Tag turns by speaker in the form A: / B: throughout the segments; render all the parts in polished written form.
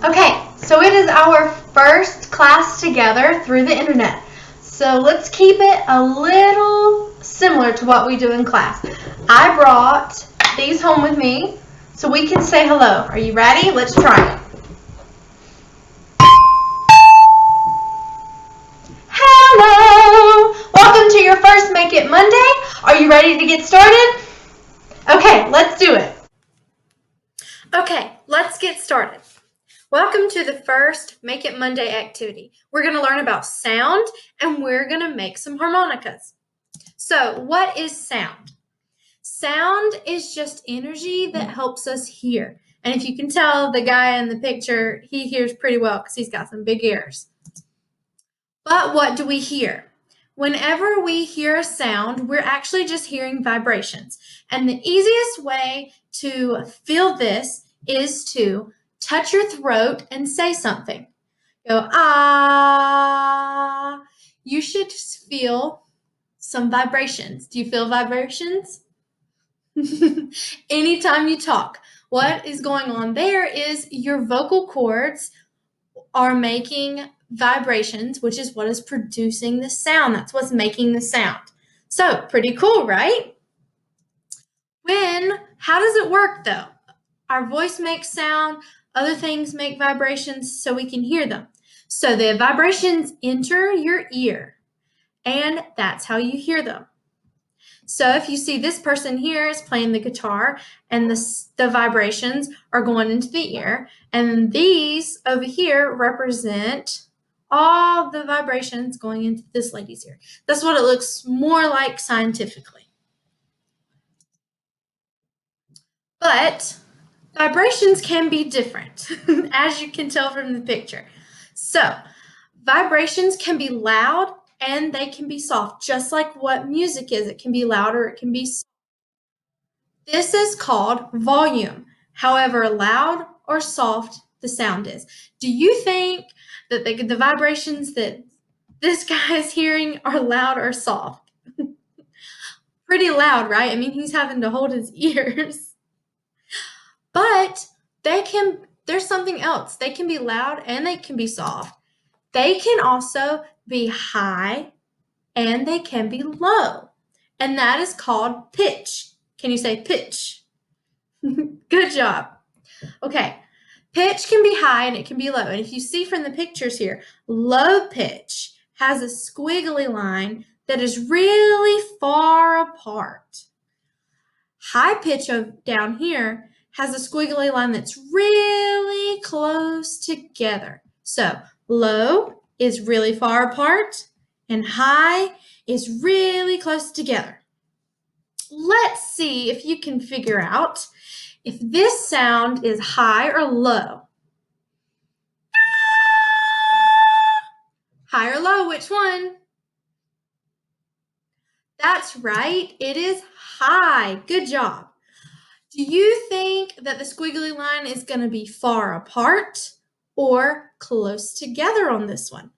A: Okay, so it is our first class together through the internet. So let's keep it a little similar to what we do in class. I brought these home with me so we can say hello. Are you ready? Let's try it. Hello! Welcome to your first Make It Monday. Are you ready to get started? Okay, let's do it. Okay, let's get started. Welcome to the first Make It Monday activity. We're going to learn about sound and we're going to make some harmonicas. So, what is sound? Sound is just energy that helps us hear. And if you can tell, the guy in the picture, he hears pretty well because he's got some big ears. But what do we hear? Whenever we hear a sound, we're actually just hearing vibrations. And the easiest way to feel this is to touch your throat and say something. Go, ah. You should feel some vibrations. Do you feel vibrations? Anytime you talk, what is going on there is your vocal cords are making vibrations, which is what is producing the sound. That's what's making the sound. So, pretty cool, right? How does it work though? Our voice makes sound, other things make vibrations so we can hear them. So the vibrations enter your ear, and that's how you hear them. So if you see this person here is playing the guitar, and the vibrations are going into the ear, and these over here represent all the vibrations going into this lady's ear. That's what it looks more like scientifically. But vibrations can be different, as you can tell from the picture. So, vibrations can be loud and they can be soft, just like what music is. It can be loud or it can be soft. This is called volume, however loud or soft the sound is. Do you think that the vibrations that this guy is hearing are loud or soft? Pretty loud, right? I mean, he's having to hold his ears. But there's something else. They can be loud and they can be soft. They can also be high and they can be low. And that is called pitch. Can you say pitch? Good job. Okay. Pitch can be high and it can be low. And if you see from the pictures here, low pitch has a squiggly line that is really far apart. High pitch down here has a squiggly line that's really close together. So low is really far apart and high is really close together. Let's see if you can figure out if this sound is high or low. High or low, which one? That's right, it is high. Good job. Do you think that the squiggly line is going to be far apart or close together on this one?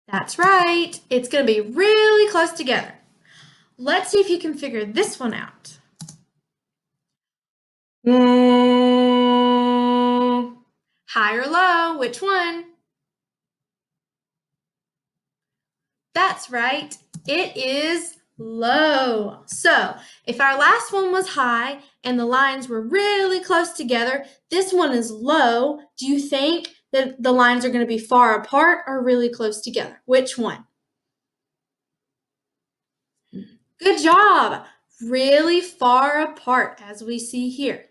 A: That's right. It's going to be really close together. Let's see if you can figure this one out. High or low? Which one? That's right. It is low. So if our last one was high and the lines were really close together, this one is low. Do you think that the lines are going to be far apart or really close together? Which one? Good job. Really far apart, as we see here.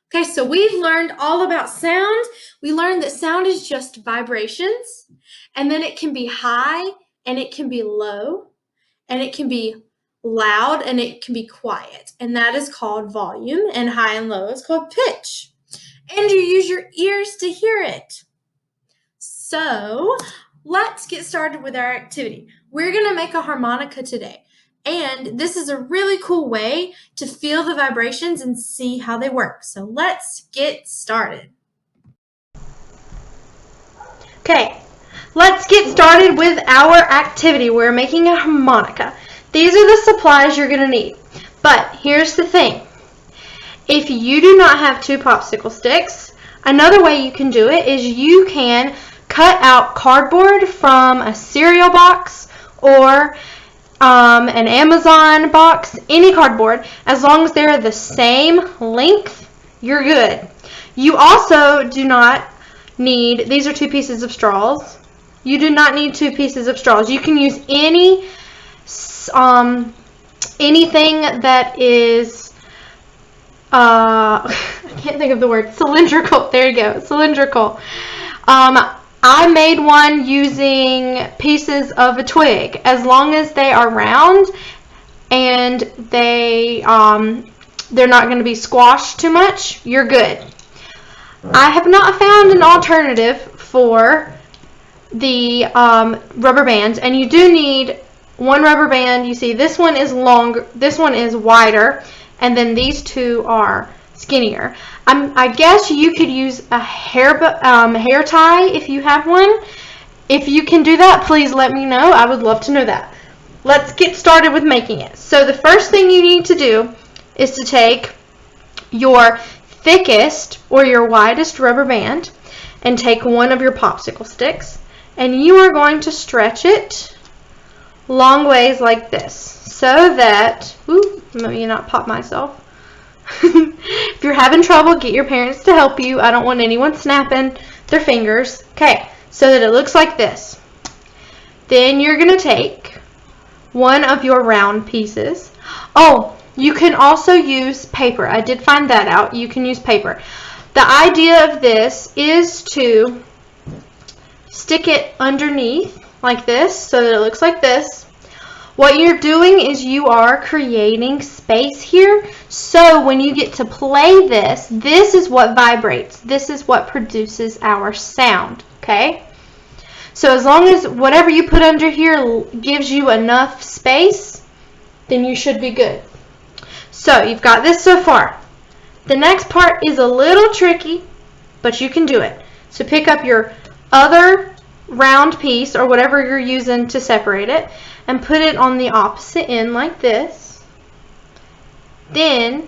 A: Okay, so we've learned all about sound. We learned that sound is just vibrations, and then it can be high and it can be low, and it can be loud and it can be quiet, and that is called volume, and high and low is called pitch. And you use your ears to hear it. So let's get started with our activity. We're going to make a harmonica today, and this is a really cool way to feel the vibrations and see how they work. So let's get started. Okay, let's get started with our activity. We're making a harmonica. These are the supplies you're going to need. But here's the thing. If you do not have 2 popsicle sticks, another way you can do it is you can cut out cardboard from a cereal box or an Amazon box, any cardboard. As long as they're the same length, you're good. You also do not need, these are 2 pieces of straws. You do not need 2 pieces of straws. You can use anything that is, I can't think of the word, cylindrical. There you go, cylindrical. I made one using pieces of a twig. As long as they are round and they're not going to be squashed too much, you're good. I have not found an alternative for the rubber bands, and you do need 1 rubber band. You see, this one is longer, this one is wider, and then these 2 are skinnier. I guess you could use a hair tie if you have one. If you can do that, please let me know. I would love to know that. Let's get started with making it. So the first thing you need to do is to take your thickest or your widest rubber band and take one of your popsicle sticks, and you are going to stretch it long ways like this so that, let me not pop myself. If you're having trouble, get your parents to help you. I don't want anyone snapping their fingers. Okay, so that it looks like this. Then you're going to take one of your round pieces. Oh, you can also use paper. I did find that out. You can use paper. The idea of this is to stick it underneath like this so that it looks like this. What you're doing is you are creating space here, so when you get to play this, this is what vibrates. This is what produces our sound, okay? So as long as whatever you put under here gives you enough space, then you should be good. So you've got this so far. The next part is a little tricky, but you can do it. So pick up your other round piece or whatever you're using to separate it, and put it on the opposite end like this. Then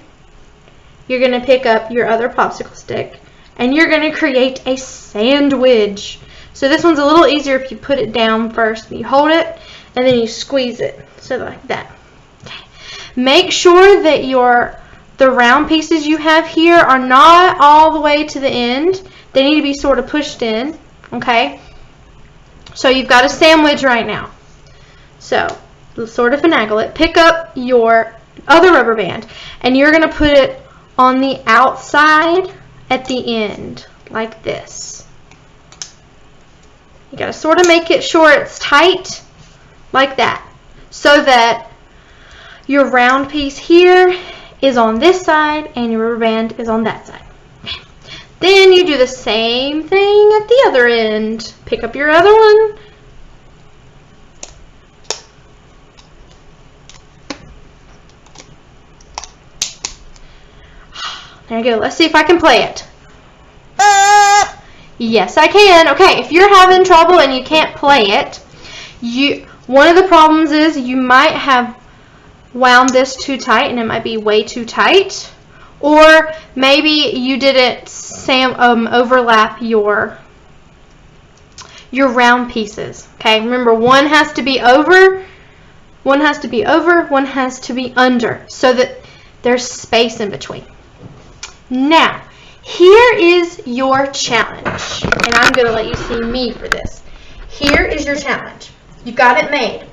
A: you're going to pick up your other popsicle stick and you're going to create a sandwich. So this one's a little easier if you put it down first. You hold it and then you squeeze it. So like that. Okay. Make sure that the round pieces you have here are not all the way to the end. They need to be sort of pushed in. Okay. So you've got a sandwich right now. So, sort of finagle it. Pick up your other rubber band, and you're going to put it on the outside at the end, like this. You got to sort of make it sure it's tight, like that, so that your round piece here is on this side, and your rubber band is on that side. Then you do the same thing at the other end. Pick up your other one. There you go. Let's see if I can play it. Yes, I can. Okay, if you're having trouble and you can't play it, one of the problems is you might have wound this too tight and it might be way too tight, or maybe you didn't overlap your round pieces. Okay, remember, one has to be over, one has to be over, one has to be under, so that there's space in between. Now, here is your challenge, and I'm going to let you see me for this. Here is your challenge. You got it made.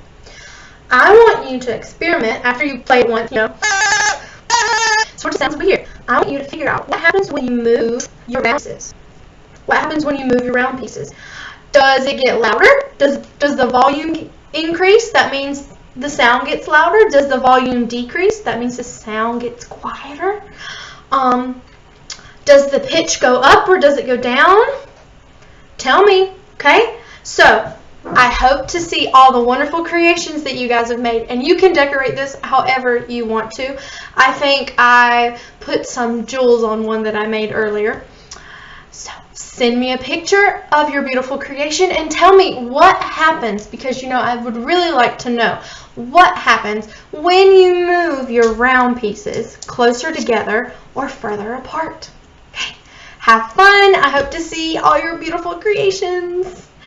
A: I want you to experiment after you play it once, sort of sounds weird. I want you to figure out what happens when you move your round pieces. What happens when you move your round pieces? Does it get louder? Does the volume increase? That means the sound gets louder. Does the volume decrease? That means the sound gets quieter. Does the pitch go up or does it go down? Tell me, okay? So, I hope to see all the wonderful creations that you guys have made, and you can decorate this however you want to. I think I put some jewels on one that I made earlier. So, send me a picture of your beautiful creation and tell me what happens, because I would really like to know what happens when you move your round pieces closer together or further apart. Okay. Have fun. I hope to see all your beautiful creations.